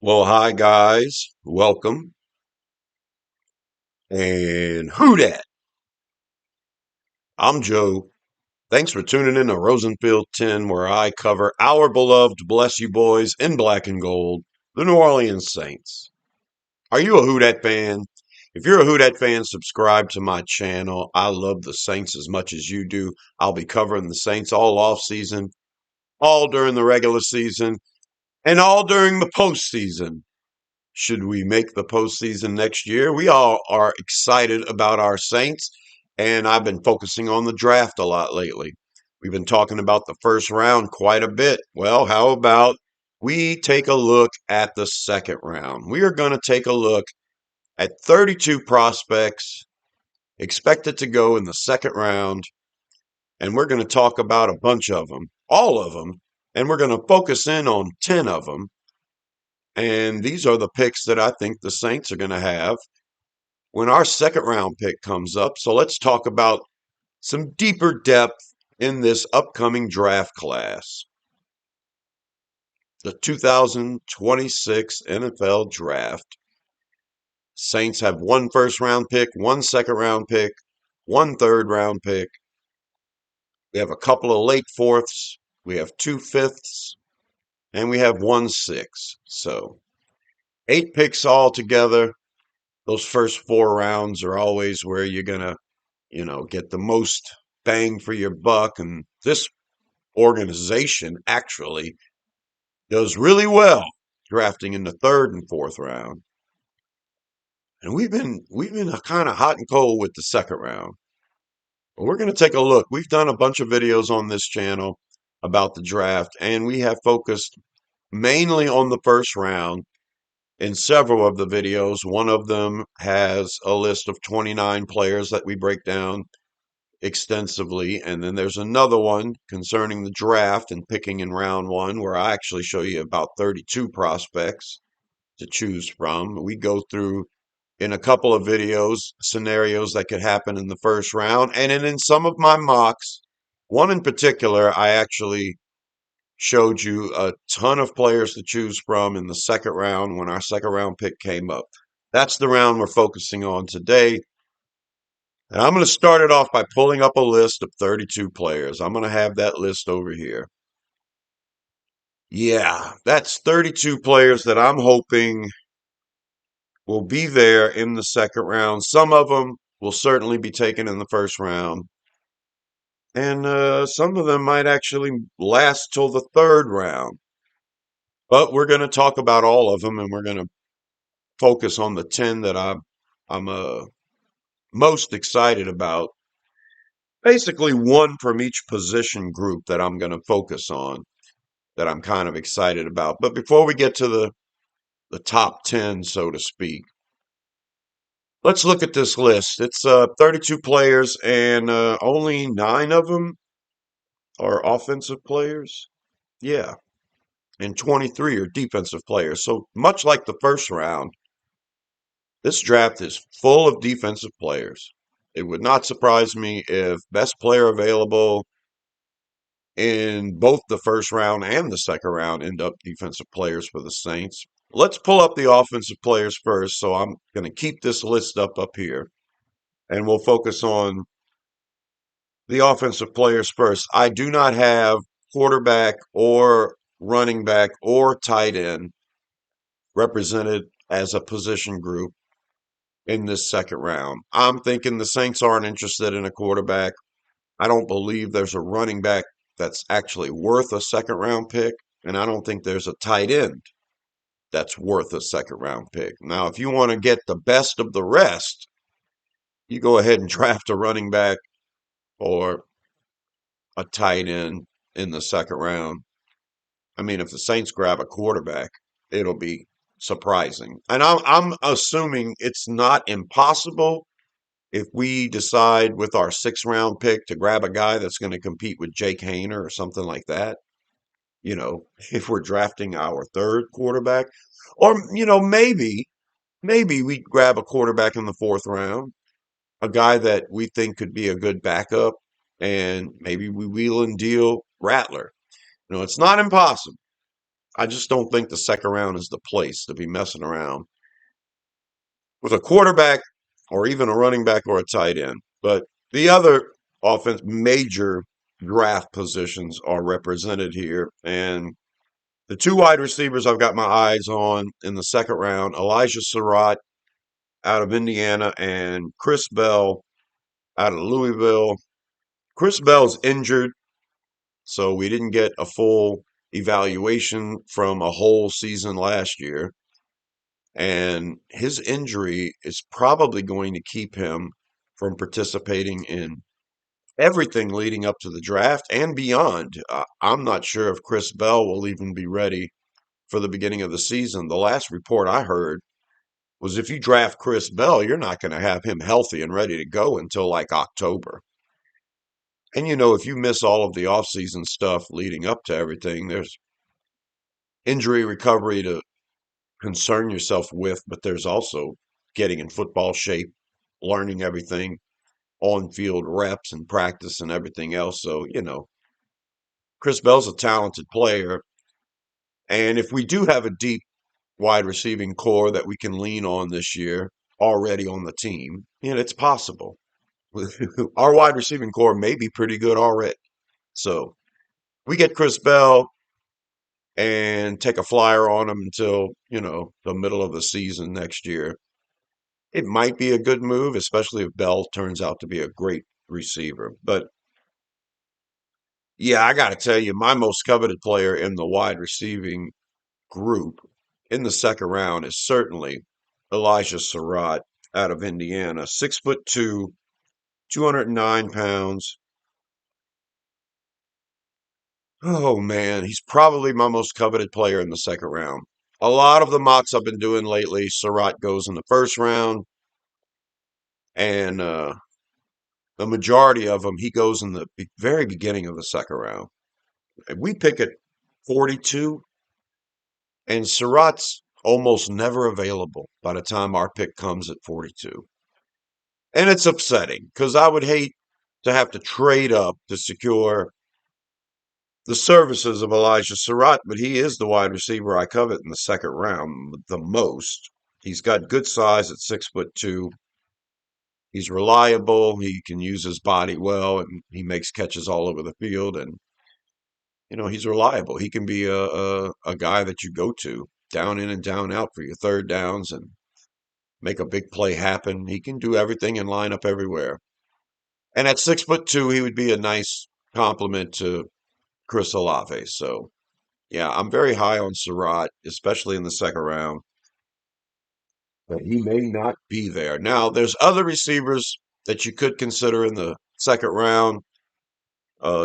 Well, hi guys, welcome. And who dat? I'm Joe. Thanks for tuning in to Rosenfield 10, where I cover our beloved Bless You Boys in black and gold, the New Orleans Saints. Are you a Who Dat fan? If you're a Who Dat fan, subscribe to my channel. I love the Saints as much as you do. I'll be covering the Saints all off season, all during the regular season, and all during the postseason. Should we make the postseason next year? We all are excited about our Saints, and I've been focusing on the draft a lot lately. We've been talking about the first round quite a bit. Well, how about we take a look at the second round? We are going to take a look at 32 prospects expected to go in the second round, and we're going to talk about a bunch of them, all of them, and we're going to focus in on 10 of them. And these are the picks that I think the Saints are going to have when our second round pick comes up. So let's talk about some deeper depth in this upcoming draft class. The 2026 NFL Draft. Saints have one first round pick, one second round pick, one third round pick. We have a couple of late fourths. We have two fifths, and we have one sixth. So 8 picks all together. Those first 4 rounds are always where you're going to get the most bang for your buck. And this organization actually does really well drafting in the third and fourth round. And we've been kind of hot and cold with the second round. But we're going to take a look. We've done a bunch of videos on this channel about the draft, and we have focused mainly on the first round in several of the videos. One of them has a list of 29 players that we break down extensively. And then there's another one concerning the draft and picking in round one, where I actually show you about 32 prospects to choose from. We go through in a couple of videos scenarios that could happen in the first round. And then in some of my mocks, one in particular, I actually showed you a ton of players to choose from in the second round when our second round pick came up. That's the round we're focusing on today. And I'm going to start it off by pulling up a list of 32 players. I'm going to have that list over here. Yeah, that's 32 players that I'm hoping will be there in the second round. Some of them will certainly be taken in the first round. And some of them might actually last till the third round. But we're going to talk about all of them, and we're going to focus on the 10 that I'm most excited about. Basically, one from each position group that I'm going to focus on, that I'm kind of excited about. But before we get to the top 10, so to speak, let's look at this list. It's 32 players, and only 9 of them are offensive players. Yeah, and 23 are defensive players. So much like the first round, this draft is full of defensive players. It would not surprise me if best player available in both the first round and the second round end up defensive players for the Saints. Let's pull up the offensive players first. So I'm going to keep this list up here, and we'll focus on the offensive players first. I do not have quarterback or running back or tight end represented as a position group in this second round. I'm thinking the Saints aren't interested in a quarterback. I don't believe there's a running back that's actually worth a second round pick. And I don't think there's a tight end that's worth a second round pick. Now, if you want to get the best of the rest, you go ahead and draft a running back or a tight end in the second round. I mean, if the Saints grab a quarterback, it'll be surprising. And I'm assuming it's not impossible if we decide with our sixth round pick to grab a guy that's going to compete with Jake Haener or something like that. If we're drafting our third quarterback, or maybe we grab a quarterback in the fourth round, a guy that we think could be a good backup, and maybe we wheel and deal Rattler. It's not impossible. I just don't think the second round is the place to be messing around with a quarterback or even a running back or a tight end. But the other offense major draft positions are represented here. And the two wide receivers I've got my eyes on in the second round, Elijah Surratt out of Indiana and Chris Bell out of Louisville. Chris Bell's injured, so we didn't get a full evaluation from a whole season last year. And his injury is probably going to keep him from participating in everything leading up to the draft and beyond. I'm not sure if Chris Bell will even be ready for the beginning of the season. The last report I heard was if you draft Chris Bell, you're not going to have him healthy and ready to go until like October. And if you miss all of the offseason stuff leading up to everything, there's injury recovery to concern yourself with, but there's also getting in football shape, learning everything, on field reps and practice and everything else. So, Chris Bell's a talented player. And if we do have a deep wide receiving core that we can lean on this year already on the team, it's possible. Our wide receiving core may be pretty good already. So we get Chris Bell and take a flyer on him until, the middle of the season next year. It might be a good move, especially if Bell turns out to be a great receiver. But yeah, I got to tell you, my most coveted player in the wide receiving group in the second round is certainly Elijah Surratt out of Indiana. 6'2", 209 pounds. Oh man, he's probably my most coveted player in the second round. A lot of the mocks I've been doing lately, Surratt goes in the first round, and the majority of them, he goes in the very beginning of the second round. We pick at 42, and Surratt's almost never available by the time our pick comes at 42. And it's upsetting because I would hate to have to trade up to secure the services of Elijah Surratt, but he is the wide receiver I covet in the second round the most. He's got good size at 6'2". He's reliable. He can use his body well, and he makes catches all over the field. And he's reliable. He can be a guy that you go to down in and down out for your third downs and make a big play happen. He can do everything and line up everywhere. And at 6'2", he would be a nice complement to Chris Olave. So yeah, I'm very high on Surratt, especially in the second round. But he may not be there. Now, there's other receivers that you could consider in the second round.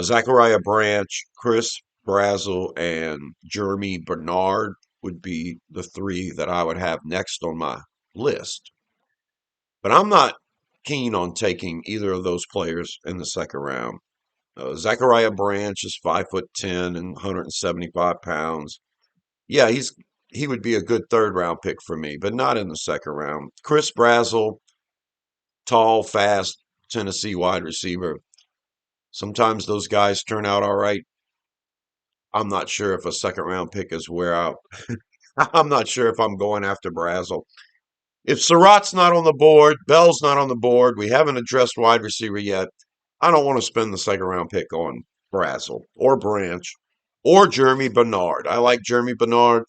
Zachariah Branch, Chris Brazel, and Jeremy Bernard would be the three that I would have next on my list. But I'm not keen on taking either of those players in the second round. Zachariah Branch is 5'10" and 175 pounds. Yeah, he would be a good third round pick for me, but not in the second round. Chris Brazel, tall, fast Tennessee wide receiver. Sometimes those guys turn out all right. I'm not sure if a second round pick is where I'm not sure if I'm going after Brazel. If Surratt's not on the board, Bell's not on the board, we haven't addressed wide receiver yet. I don't want to spend the second round pick on Brazel or Branch or Jeremy Bernard. I like Jeremy Bernard.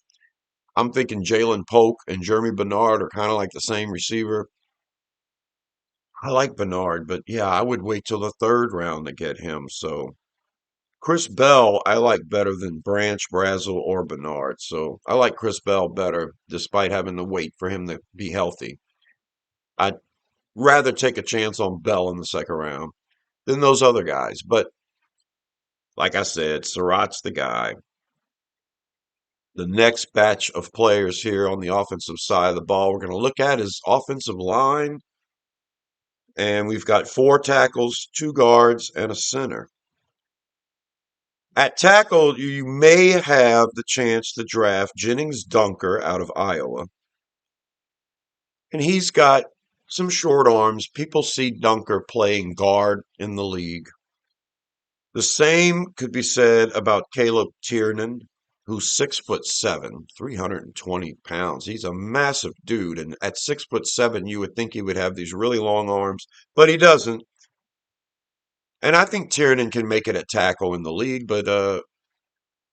I'm thinking Jalen Polk and Jeremy Bernard are kind of like the same receiver. I like Bernard, but yeah, I would wait till the third round to get him. So Chris Bell, I like better than Branch, Brazel, or Bernard. So I like Chris Bell better, despite having to wait for him to be healthy. I'd rather take a chance on Bell in the second round than those other guys. But like I said, Surratt's the guy. The next batch of players here on the offensive side of the ball we're going to look at is offensive line. And we've got 4 tackles, 2 guards, and a center. At tackle, you may have the chance to draft Jennings Dunker out of Iowa. And he's got some short arms. People see Dunker playing guard in the league. The same could be said about Caleb Tiernan, who's 6'7", 320 pounds. He's a massive dude, and at 6'7", you would think he would have these really long arms, but he doesn't. And I think Tiernan can make it at tackle in the league, but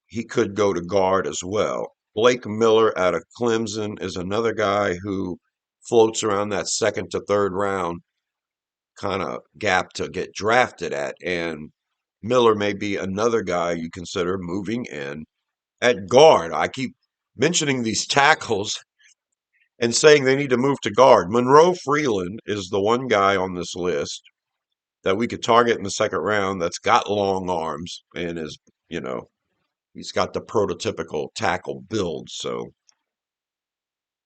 he could go to guard as well. Blake Miller out of Clemson is another guy who floats around that second to third round kind of gap to get drafted at. And Miller may be another guy you consider moving in at guard. I keep mentioning these tackles and saying they need to move to guard. Monroe Freeland is the one guy on this list that we could target in the second round that's got long arms and is, you know, he's got the prototypical tackle build. So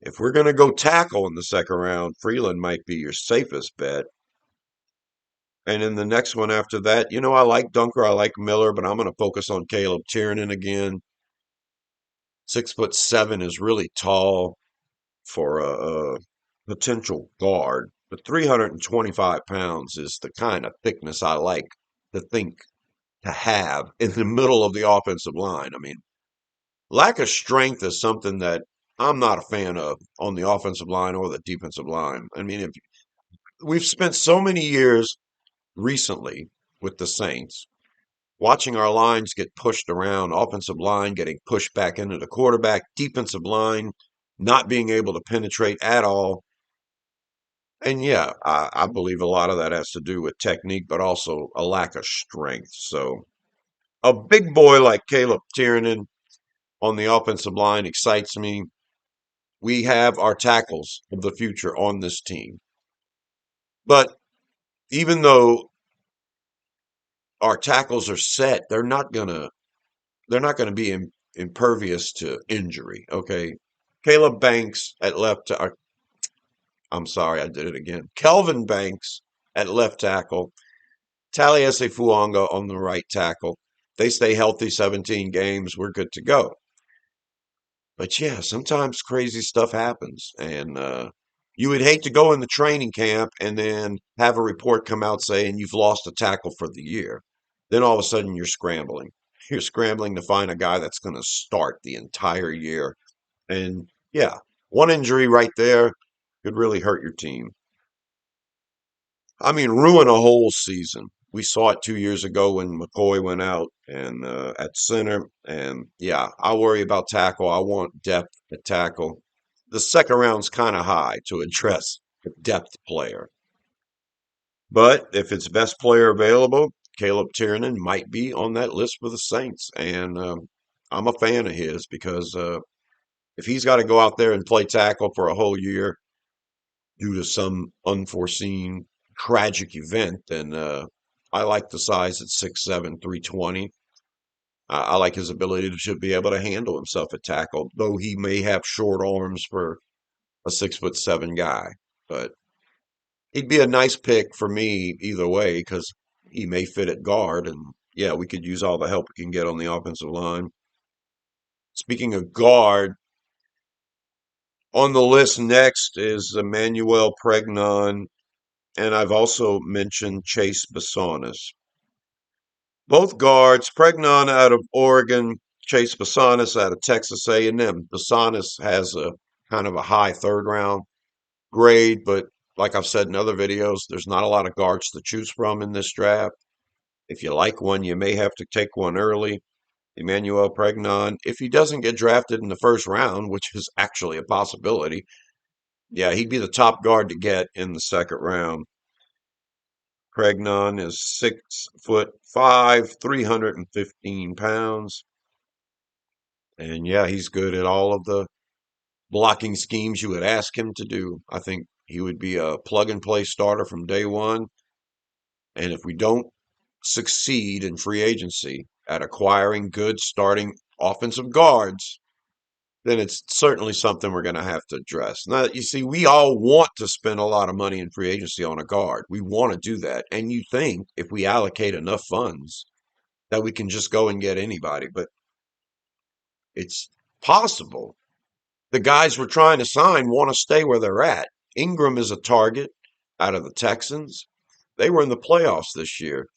if we're going to go tackle in the second round, Freeland might be your safest bet. And in the next one after that, I like Dunker, I like Miller, but I'm going to focus on Caleb Tiernan again. 6'7" is really tall for a potential guard, but 325 pounds is the kind of thickness I like to think to have in the middle of the offensive line. I mean, lack of strength is something that I'm not a fan of on the offensive line or the defensive line. I mean, if we've spent so many years recently with the Saints watching our lines get pushed around, offensive line getting pushed back into the quarterback, defensive line not being able to penetrate at all. And yeah, I believe a lot of that has to do with technique, but also a lack of strength. So a big boy like Caleb Tiernan on the offensive line excites me. We have our tackles of the future on this team. But even though our tackles are set, they're not gonna be impervious to injury. Okay, Caleb Banks at left. I'm sorry, I did it again. Kelvin Banks at left tackle. Taliesin Fuanga on the right tackle. They stay healthy 17 games. We're good to go. But yeah, sometimes crazy stuff happens, and you would hate to go in the training camp and then have a report come out saying you've lost a tackle for the year. Then all of a sudden you're scrambling. You're scrambling to find a guy that's going to start the entire year. And yeah, one injury right there could really hurt your team. I mean, ruin a whole season. We saw it 2 years ago when McCoy went out and at center. And yeah, I worry about tackle. I want depth at tackle. The second round's kind of high to address a depth player. But if it's best player available, Caleb Tiernan might be on that list for the Saints. And I'm a fan of his because if he's got to go out there and play tackle for a whole year due to some unforeseen tragic event, then I like the size at 6'7", 320. I like his ability to be able to handle himself at tackle, though he may have short arms for a 6'7" guy. But he'd be a nice pick for me either way because he may fit at guard, and yeah, we could use all the help we can get on the offensive line. Speaking of guard, on the list next is Emmanuel Pregnon, and I've also mentioned Chase Bissonis. Both guards, Pregnon out of Oregon, Chase Bissonis out of Texas A&M. Bissonis has a kind of a high third round grade, but like I've said in other videos, there's not a lot of guards to choose from in this draft. If you like one, you may have to take one early. Emmanuel Pregnon, if he doesn't get drafted in the first round, which is actually a possibility, yeah, he'd be the top guard to get in the second round. Pregnon is 6'5", 315 pounds. And yeah, he's good at all of the blocking schemes you would ask him to do. I think he would be a plug and play starter from day one. And if we don't succeed in free agency at acquiring good starting offensive guards, then it's certainly something we're going to have to address. Now, you see, we all want to spend a lot of money in free agency on a guard. We want to do that. And you think if we allocate enough funds that we can just go and get anybody, but it's possible. The guys we're trying to sign want to stay where they're at. Ingram is a target out of the Texans. They were in the playoffs this year.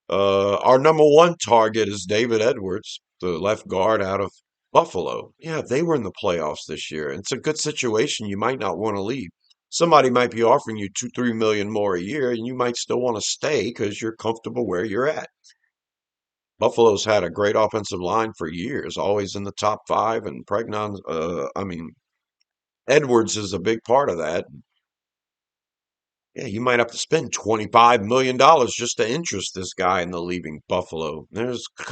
Our number one target is David Edwards. the left guard out of Buffalo. Yeah, they were in the playoffs this year. It's a good situation. You might not want to leave. Somebody might be offering you 2, 3 million more a year, and you might still want to stay because you're comfortable where you're at. Buffalo's had a great offensive line for years, always in the top five, and Edwards is a big part of that. Yeah, you might have to spend $25 million just to interest this guy in the leaving Buffalo. There's a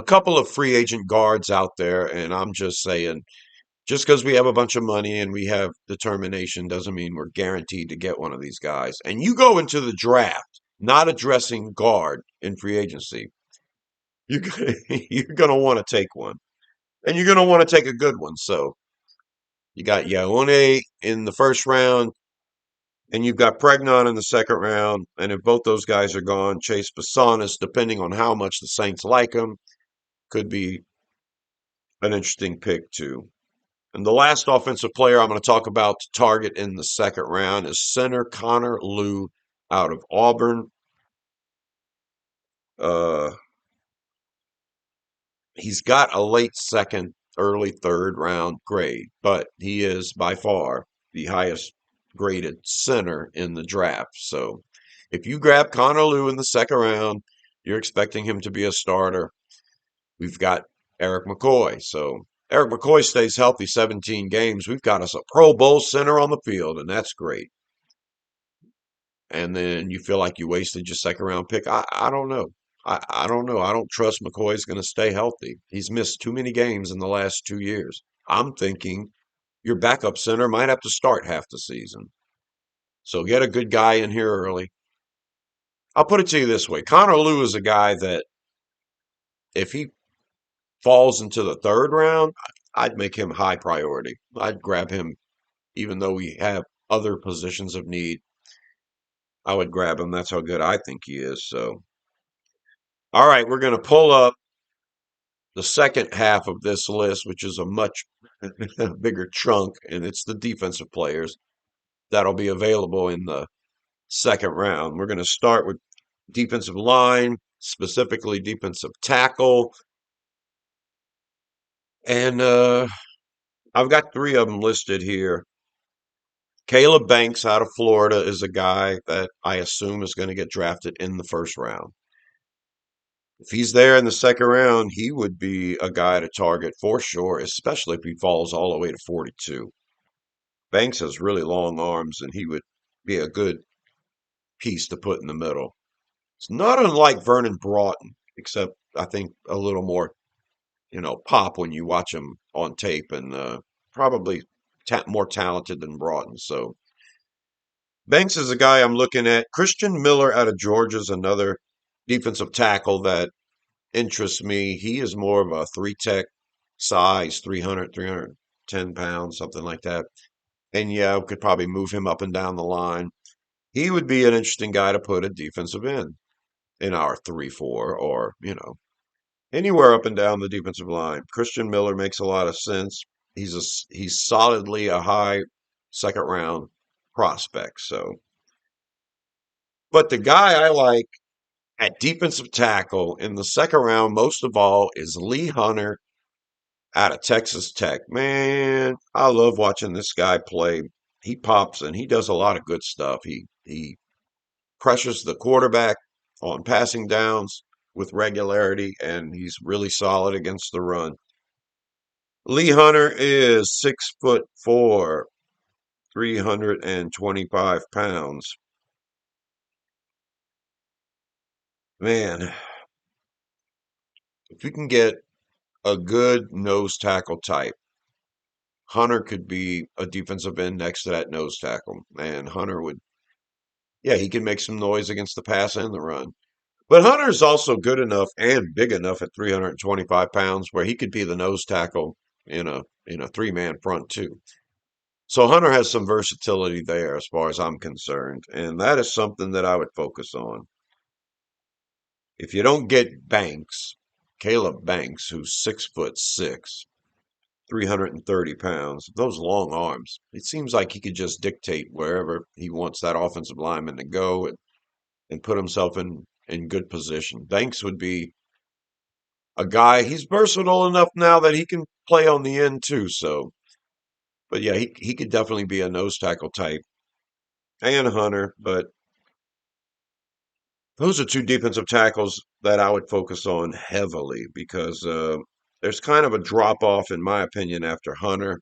couple of free agent guards out there, and I'm just saying, just because we have a bunch of money and we have determination doesn't mean we're guaranteed to get one of these guys. And you go into the draft not addressing guard in free agency, you're gonna, you're gonna want to take one, and you're gonna want to take a good one. So you got Yaone in the first round. And you've got Pregnon in the second round. And if both those guys are gone, Chase Basanis, depending on how much the Saints like him, could be an interesting pick too. And the last offensive player I'm going to talk about to target in the second round is center Connor Lew out of Auburn. Uh, he's got a late second, early third round grade, but he is by far the highest graded center in the draft. So if you grab Connor Lew in the second round, you're expecting him to be a starter. We've got Eric McCoy. So Eric McCoy stays healthy 17 games. We've got us a Pro Bowl center on the field, and that's great. And then you feel like you wasted your second round pick. I don't know. I don't know. I don't trust McCoy's going to stay healthy. He's missed too many games in the last 2 years. I'm thinking your backup center might have to start half the season. So get a good guy in here early. I'll put it to you this way. Connor Lew is a guy that if he falls into the third round, I'd make him high priority. I'd grab him even though we have other positions of need. I would grab him. That's how good I think he is. So, all right, we're going to pull up the second half of this list, which is a much bigger chunk, and it's the defensive players that'll be available in the second round. We're going to start with defensive line, specifically defensive tackle. And I've got three of them listed here. Caleb Banks out of Florida is a guy that I assume is going to get drafted in the first round. If he's there in the second round, he would be a guy to target for sure, especially if he falls all the way to 42. Banks has really long arms, and he would be a good piece to put in the middle. It's not unlike Vernon Broughton, except I think a little more, pop when you watch him on tape, and probably more talented than Broughton. So Banks is a guy I'm looking at. Christian Miller out of Georgia is another defensive tackle that interests me. He is more of a three tech size, 300, 310 pounds, something like that. And yeah, we could probably move him up and down the line. He would be an interesting guy to put at defensive end in our 3-4 or, anywhere up and down the defensive line. Christian Miller makes a lot of sense. He's solidly a high second round prospect. So, but the guy I like at defensive tackle in the second round most of all is Lee Hunter out of Texas Tech. Man, I love watching this guy play. He pops and he does a lot of good stuff. He pressures the quarterback on passing downs with regularity, and he's really solid against the run. Lee Hunter is 6'4", 325 pounds. Man, if you can get a good nose tackle type, Hunter could be a defensive end next to that nose tackle. And Hunter would, yeah, he can make some noise against the pass and the run. But Hunter's also good enough and big enough at 325 pounds where he could be the nose tackle in a three-man front too. So Hunter has some versatility there as far as I'm concerned, and that is something that I would focus on. If you don't get Banks, Caleb Banks, who's 6'6", 330 pounds, those long arms, it seems like he could just dictate wherever he wants that offensive lineman to go and put himself in good position. Banks would be a guy. He's versatile enough now that he can play on the end too. So, but yeah, he could definitely be a nose tackle type and Hunter. But those are two defensive tackles that I would focus on heavily because there's kind of a drop off, in my opinion, after Hunter.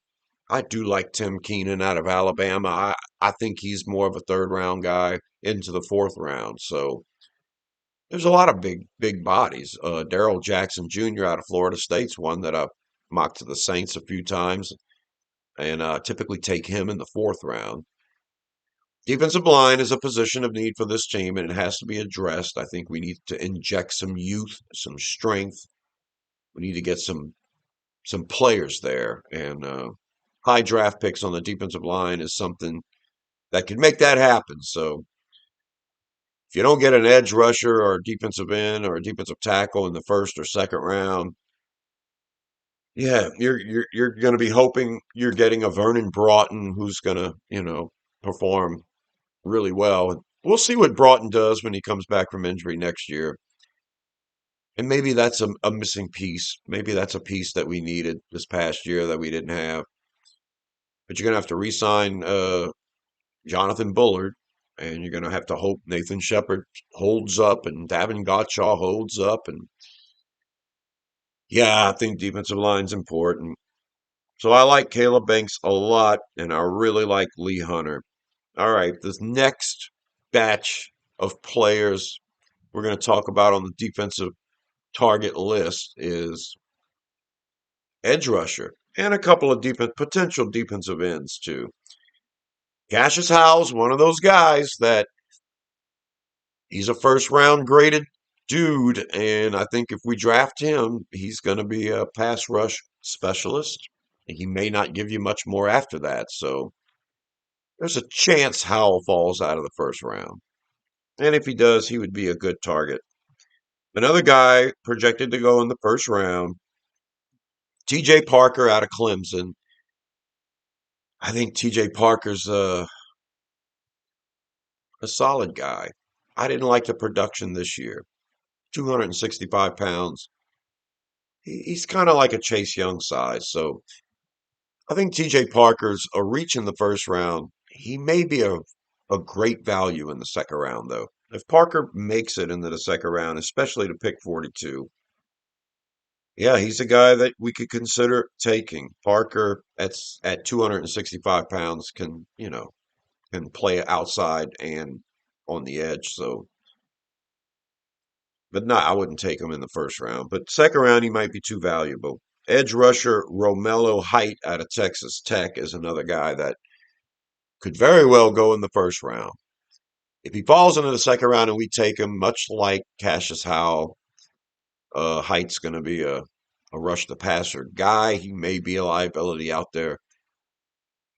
I do like Tim Keenan out of Alabama. I think he's more of a third round guy into the fourth round. So there's a lot of big bodies. Daryl Jackson Jr. out of Florida State's one that I've mocked to the Saints a few times, and typically take him in the fourth round. Defensive line is a position of need for this team, and it has to be addressed. I think we need to inject some youth, some strength. We need to get some players there, and high draft picks on the defensive line is something that can make that happen. So if you don't get an edge rusher or a defensive end or a defensive tackle in the first or second round, yeah, you're going to be hoping you're getting a Vernon Broughton who's going to perform really well. We'll see what Broughton does when he comes back from injury next year. And maybe that's a missing piece. Maybe that's a piece that we needed this past year that we didn't have. But you're going to have to re-sign Jonathan Bullard, and you're going to have to hope Nathan Shepard holds up and Davin Gottschall holds up. And yeah, I think defensive line's important. So I like Caleb Banks a lot, and I really like Lee Hunter. All right, this next batch of players we're going to talk about on the defensive target list is edge rusher and a couple of potential defensive ends too. Cassius Howell's one of those guys that he's a first round graded dude, and I think if we draft him, he's going to be a pass rush specialist. He may not give you much more after that, so there's a chance Howell falls out of the first round. And if he does, he would be a good target. Another guy projected to go in the first round, TJ Parker out of Clemson. I think TJ Parker's a solid guy. I didn't like the production this year. 265 pounds. He's kind of like a Chase Young size. So I think TJ Parker's a reach in the first round. He may be a great value in the second round, though. If Parker makes it into the second round, especially to pick 42, yeah, he's a guy that we could consider taking. Parker at 265 pounds can play outside and on the edge. So, but no, I wouldn't take him in the first round. But second round, he might be too valuable. Edge rusher Romello Height out of Texas Tech is another guy that could very well go in the first round. If he falls into the second round and we take him, much like Cassius Howell, Height's going to be a rush the passer guy. He may be a liability out there,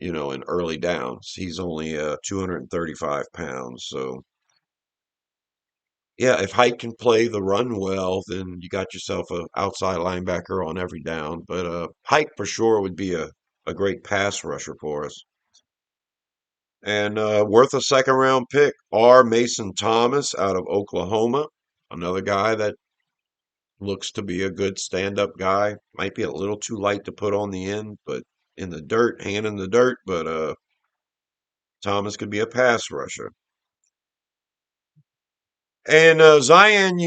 in early downs. He's only 235 pounds. So, yeah, if Height can play the run well, then you got yourself a outside linebacker on every down. But Height for sure would be a great pass rusher for us. And worth a second round pick, R. Mason Thomas out of Oklahoma. Another guy that looks to be a good stand up guy. Might be a little too light to put on the end, but in the dirt, hand in the dirt. But Thomas could be a pass rusher. And Zion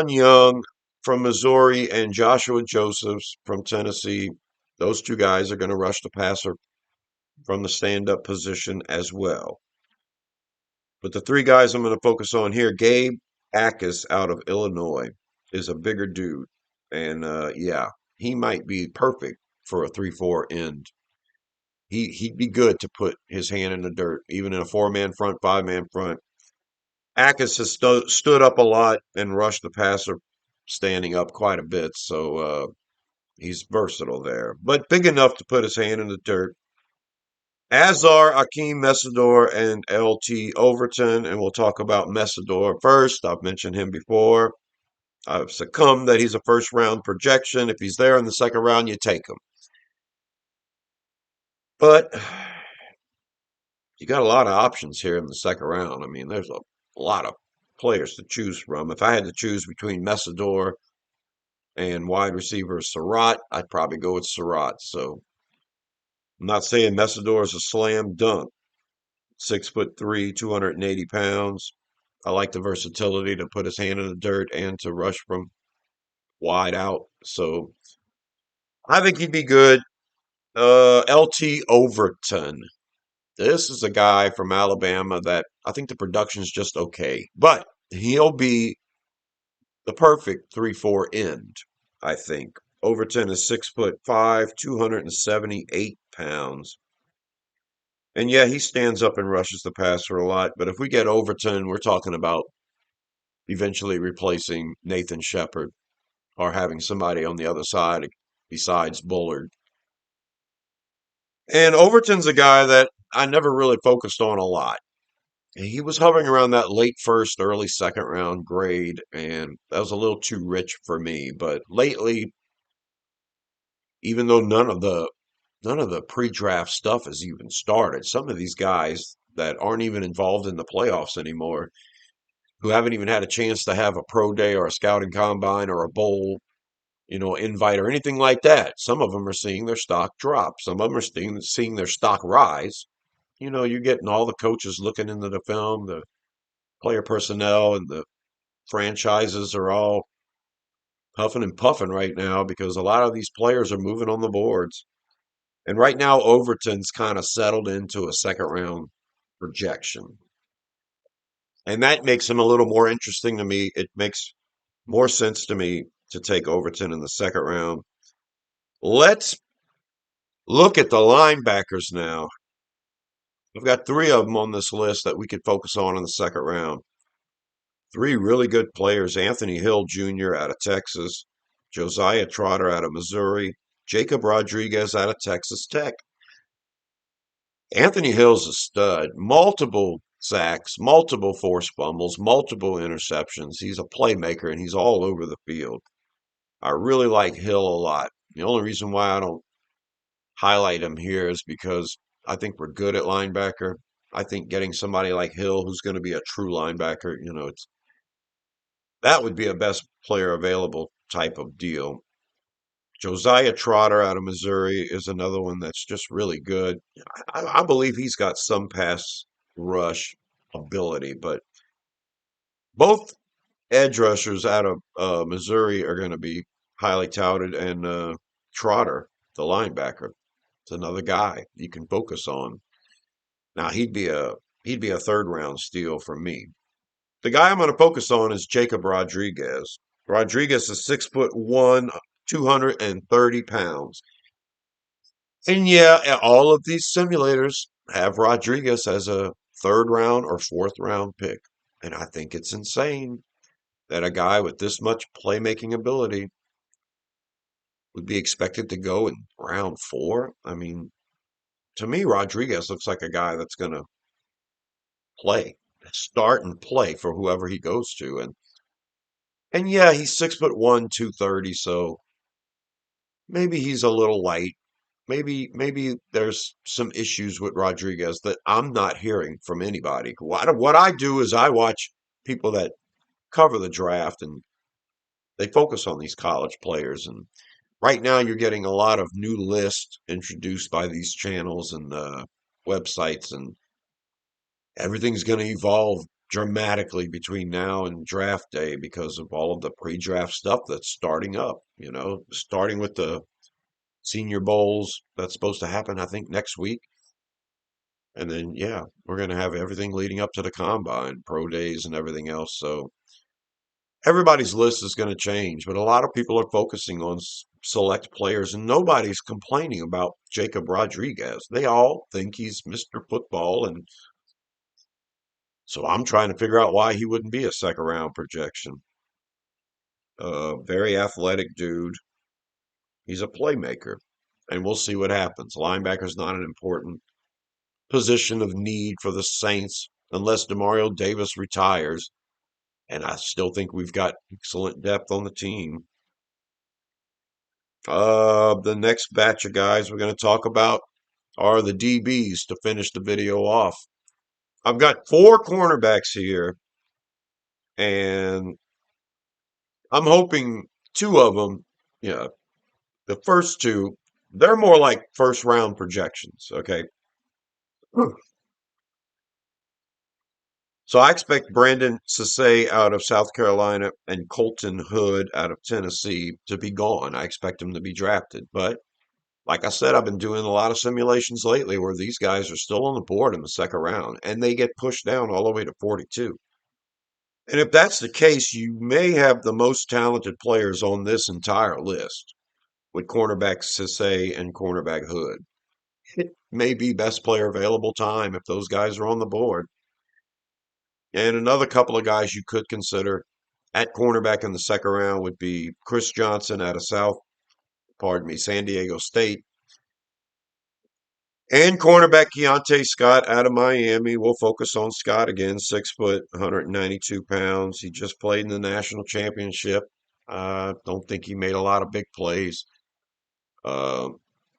Young from Missouri and Joshua Josephs from Tennessee. Those two guys are going to rush the passer from the stand up position as well. But the three guys I'm going to focus on here, Gabe Akis out of Illinois is a bigger dude. And yeah, he might be perfect for a 3-4 end. He'd be good to put his hand in the dirt, even in a 4-man front, 5-man front. Akis has stood up a lot and rushed the passer standing up quite a bit, so he's versatile there. But big enough to put his hand in the dirt. Azar, Akeem Messidor, and LT Overton, and we'll talk about Messidor first. I've mentioned him before. I've succumbed that he's a first round projection. If he's there in the second round, you take him. But you got a lot of options here in the second round. I mean, there's a lot of players to choose from. If I had to choose between Messidor And wide receiver Surratt, I'd probably go with Surratt. So I'm not saying Messidor is a slam dunk. 6'3", 280 pounds. I like the versatility to put his hand in the dirt and to rush from wide out. So I think he'd be good. LT Overton. This is a guy from Alabama that I think the production's just okay, but he'll be the perfect 3-4 end, I think. Overton is 6'5", 278 pounds. And yeah, he stands up and rushes the passer a lot. But if we get Overton, we're talking about eventually replacing Nathan Shepard or having somebody on the other side besides Bullard. And Overton's a guy that I never really focused on a lot. He was hovering around that late first, early second round grade, and that was a little too rich for me. But lately, even though none of the pre-draft stuff has even started, some of these guys that aren't even involved in the playoffs anymore, who haven't even had a chance to have a pro day or a scouting combine or a bowl, invite or anything like that. Some of them are seeing their stock drop. Some of them are seeing their stock rise. You're getting all the coaches looking into the film, the player personnel, and the franchises are all huffing and puffing right now because a lot of these players are moving on the boards. And right now, Overton's kind of settled into a second round projection. And that makes him a little more interesting to me. It makes more sense to me to take Overton in the second round. Let's look at the linebackers now. I've got three of them on this list that we could focus on in the second round. Three really good players: Anthony Hill Jr. out of Texas, Josiah Trotter out of Missouri, Jacob Rodriguez out of Texas Tech. Anthony Hill's a stud. Multiple sacks, multiple forced fumbles, multiple interceptions. He's a playmaker and he's all over the field. I really like Hill a lot. The only reason why I don't highlight him here is because I think we're good at linebacker. I think getting somebody like Hill, who's going to be a true linebacker, that would be a best player available type of deal. Josiah Trotter out of Missouri is another one that's just really good. I believe he's got some pass rush ability, but both edge rushers out of Missouri are going to be highly touted, and Trotter, the linebacker, is another guy you can focus on. Now he'd be a third round steal for me. The guy I'm going to focus on is Jacob Rodriguez. Rodriguez is 6'1", 230 pounds. And yeah, all of these simulators have Rodriguez as a third round or fourth round pick. And I think it's insane that a guy with this much playmaking ability would be expected to go in round four. I mean, to me, Rodriguez looks like a guy that's going to play, start and play for whoever he goes to. And yeah, he's 6'1", 230, so maybe he's a little light. Maybe there's some issues with Rodriguez that I'm not hearing from anybody. What I do is I watch people that cover the draft and they focus on these college players. And right now you're getting a lot of new lists introduced by these channels and websites, and everything's going to evolve dramatically between now and draft day because of all of the pre-draft stuff that's starting up, starting with the Senior Bowls that's supposed to happen, I think, next week. And then, yeah, we're going to have everything leading up to the combine, pro days, and everything else. So everybody's list is going to change, but a lot of people are focusing on select players, and nobody's complaining about Jacob Rodriguez. They all think he's Mr. Football, and so I'm trying to figure out why he wouldn't be a second round projection. Very athletic dude. He's a playmaker, and we'll see what happens. Linebacker's not an important position of need for the Saints unless Demario Davis retires. And I still think we've got excellent depth on the team. The next batch of guys we're going to talk about are the DBs to finish the video off. I've got four cornerbacks here, and I'm hoping two of them Yeah, the first two, they're more like first round projections. Okay. So I expect Brandon Sase out of South Carolina and Colton Hood out of Tennessee to be gone. I expect them to be drafted. But like I said, I've been doing a lot of simulations lately where these guys are still on the board in the second round and they get pushed down all the way to 42. And if that's the case, you may have the most talented players on this entire list with cornerback Sase and cornerback Hood. It may be best player available time if those guys are on the board. And another couple of guys you could consider at cornerback in the second round would be Chris Johnson out of San Diego State, and cornerback Keontae Scott out of Miami. We'll focus on Scott again, 6 foot, 192 pounds. He just played in the national championship. Don't think he made a lot of big plays. Uh,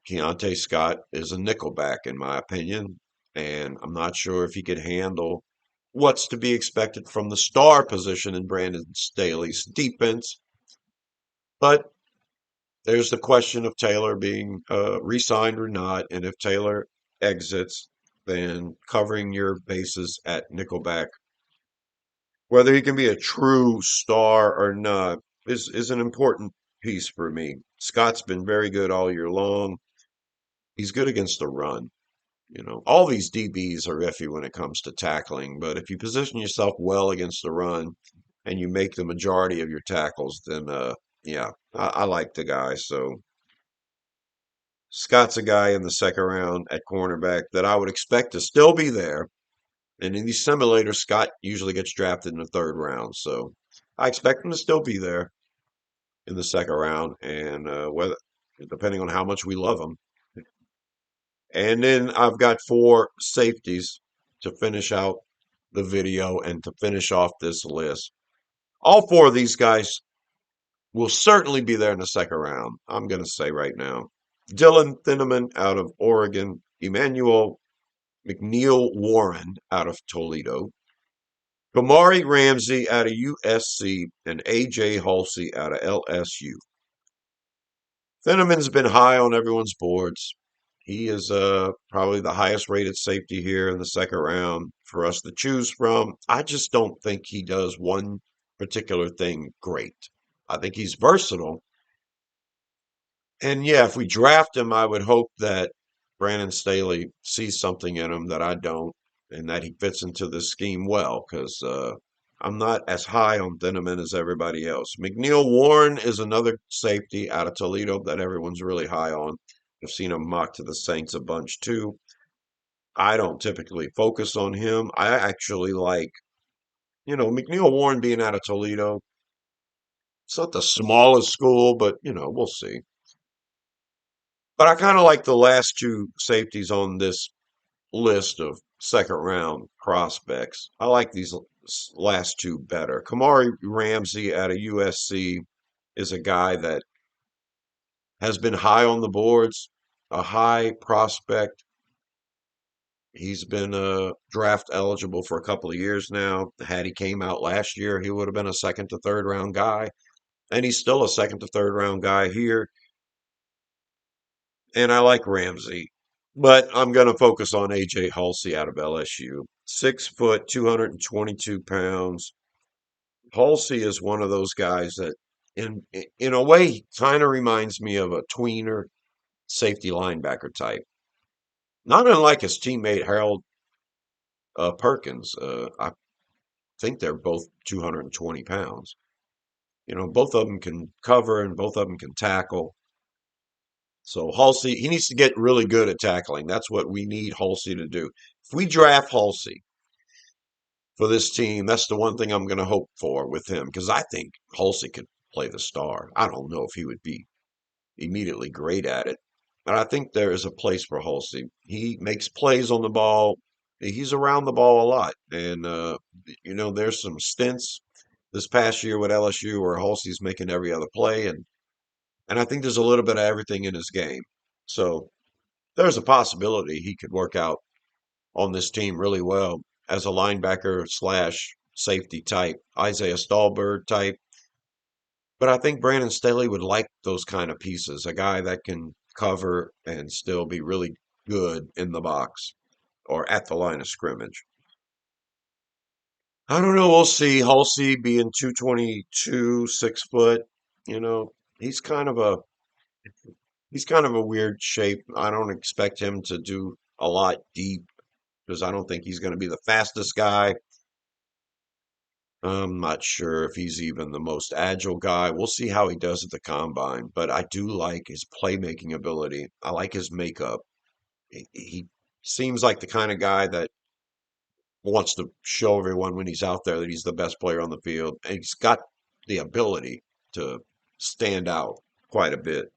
Keontae Scott is a nickelback, in my opinion, and I'm not sure if he could handle what's to be expected from the star position in Brandon Staley's defense. But there's the question of Taylor being re-signed or not, and if Taylor exits, then covering your bases at nickelback, whether he can be a true star or not, is an important piece for me. Scott's been very good all year long. He's good against the run. All these DBs are iffy when it comes to tackling, but if you position yourself well against the run and you make the majority of your tackles, then yeah, I like the guy. So Scott's a guy in the second round at cornerback that I would expect to still be there. And in these simulators, Scott usually gets drafted in the third round, so I expect him to still be there in the second round, and whether depending on how much we love him. And then I've got four safeties to finish out the video and to finish off this list. All four of these guys will certainly be there in the second round, I'm going to say right now. Dylan Thineman out of Oregon, Emmanuel McNeil Warren out of Toledo, Kamari Ramsey out of USC, and AJ Halsey out of LSU. Thineman's been high on everyone's boards. He is probably the highest rated safety here in the second round for us to choose from. I just don't think he does one particular thing great. I think he's versatile. And yeah, if we draft him, I would hope that Brandon Staley sees something in him that I don't and that he fits into the scheme well because I'm not as high on Thineman as everybody else. McNeil Warren is another safety out of Toledo that everyone's really high on. I've seen him mocked to the Saints a bunch too. I don't typically focus on him. I actually like, McNeil Warren being out of Toledo. It's not the smallest school, but, we'll see. But I kind of like the last two safeties on this list of second round prospects. I like these last two better. Kamari Ramsey out of USC is a guy that has been high on the boards, a high prospect. He's been draft eligible for a couple of years now. Had he came out last year, he would have been a second to third round guy. And he's still a second to third round guy here. And I like Ramsey. But I'm going to focus on AJ Halsey out of LSU. 6 foot, 222 pounds. Halsey is one of those guys that, in a way, kind of reminds me of a tweener safety linebacker type. Not unlike his teammate Harold Perkins. I think they're both 220 pounds. Both of them can cover and both of them can tackle. So Halsey, he needs to get really good at tackling. That's what we need Halsey to do. If we draft Halsey for this team, that's the one thing I'm going to hope for with him because I think Halsey could play the star. I don't know if he would be immediately great at it, but I think there is a place for Halsey. He makes plays on the ball. He's around the ball a lot, and there's some stints this past year with LSU where Halsey's making every other play, and I think there's a little bit of everything in his game. So there's a possibility he could work out on this team really well as a linebacker slash safety type, Isaiah Stallbird type. But I think Brandon Staley would like those kind of pieces, a guy that can cover and still be really good in the box or at the line of scrimmage. I don't know. We'll see. Halsey being 222, 6 foot, you know, he's kind of a he's kind of a weird shape. I don't expect him to do a lot deep because I don't think he's going to be the fastest guy. I'm not sure if he's even the most agile guy. We'll see how he does at the combine, but I do like his playmaking ability. I like his makeup. He seems like the kind of guy that wants to show everyone when he's out there that he's the best player on the field. And he's got the ability to stand out quite a bit.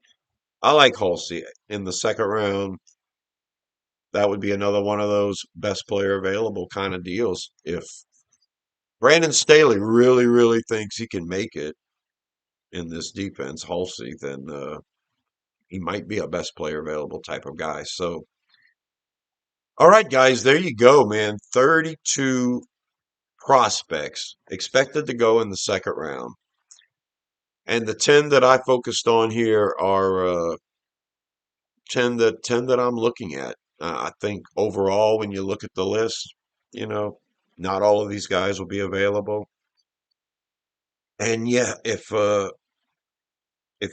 I like Halsey in the second round. That would be another one of those best player available kind of deals. If Brandon Staley really, really thinks he can make it in this defense, Halsey, then he might be a best player available type of guy. So, all right, guys, there you go, man. 32 prospects expected to go in the second round. And the 10 that I focused on here are 10 that I'm looking at. I think overall, when you look at the list, you know, not all of these guys will be available. And yeah, if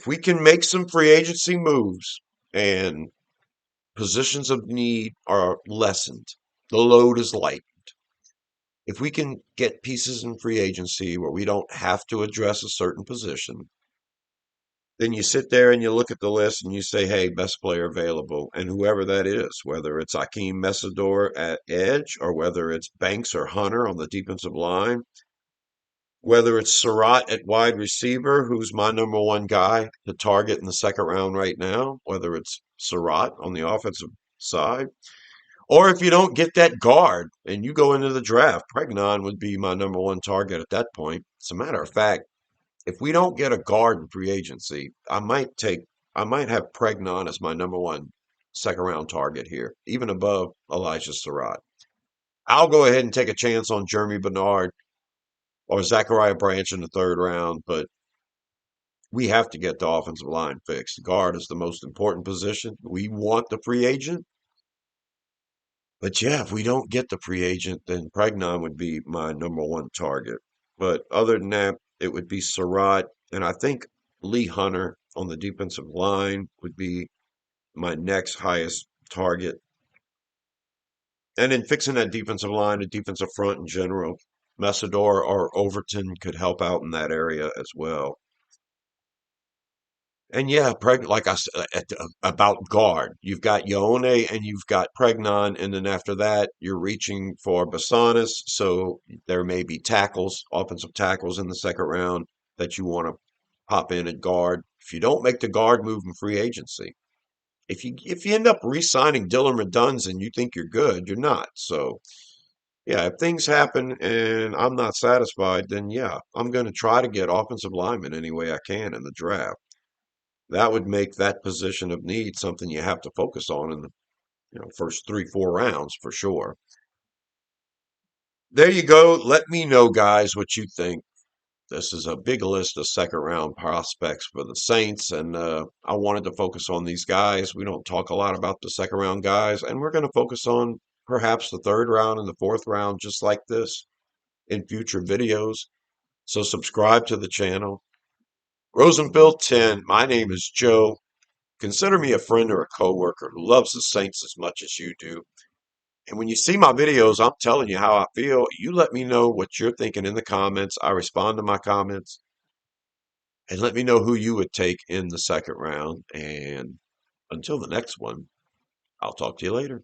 we can make some free agency moves and positions of need are lessened, the load is light. If we can get pieces in free agency where we don't have to address a certain position, then you sit there and you look at the list and you say, hey, best player available. And whoever that is, whether it's Akeem Mesidor at edge or whether it's Banks or Hunter on the defensive line, whether it's Surratt at wide receiver, who's my number one guy to target in the second round right now, whether it's Surratt on the offensive side, or if you don't get that guard and you go into the draft, Pregnon would be my number one target at that point. As a matter of fact, if we don't get a guard in free agency, I might have Pregnon as my number one second round target here, even above Elijah Surratt. I'll go ahead and take a chance on Jeremy Bernard or Zachariah Branch in the third round, but we have to get the offensive line fixed. Guard is the most important position. We want the free agent. But yeah, if we don't get the free agent, then Pregnon would be my number one target. But other than that, it would be Surratt. And I think Lee Hunter on the defensive line would be my next highest target. And in fixing that defensive line, the defensive front in general, Messidor or Overton could help out in that area as well. And yeah, like I said about guard, you've got Ione and you've got Pregnon, and then after that, you're reaching for Basanis. So there may be tackles, offensive tackles in the second round that you want to pop in at guard. If you don't make the guard move in free agency, if you end up re-signing Dylan Redunds and you think you're good, you're not. So yeah, if things happen and I'm not satisfied, then yeah, I'm going to try to get offensive linemen any way I can in the draft. That would make that position of need something you have to focus on in the first 3, 4 rounds for sure. There you go. Let me know, guys, what you think. This is a big list of second round prospects for the Saints, and I wanted to focus on these guys. We don't talk a lot about the second round guys, and we're going to focus on perhaps the third round and the fourth round, just like this in future videos. So subscribe to the channel. Rosenfield 10. My name is Joe. Consider me a friend or a coworker who loves the Saints as much as you do. And when you see my videos, I'm telling you how I feel. You let me know what you're thinking in the comments. I respond to my comments. And let me know who you would take in the second round. And until the next one, I'll talk to you later.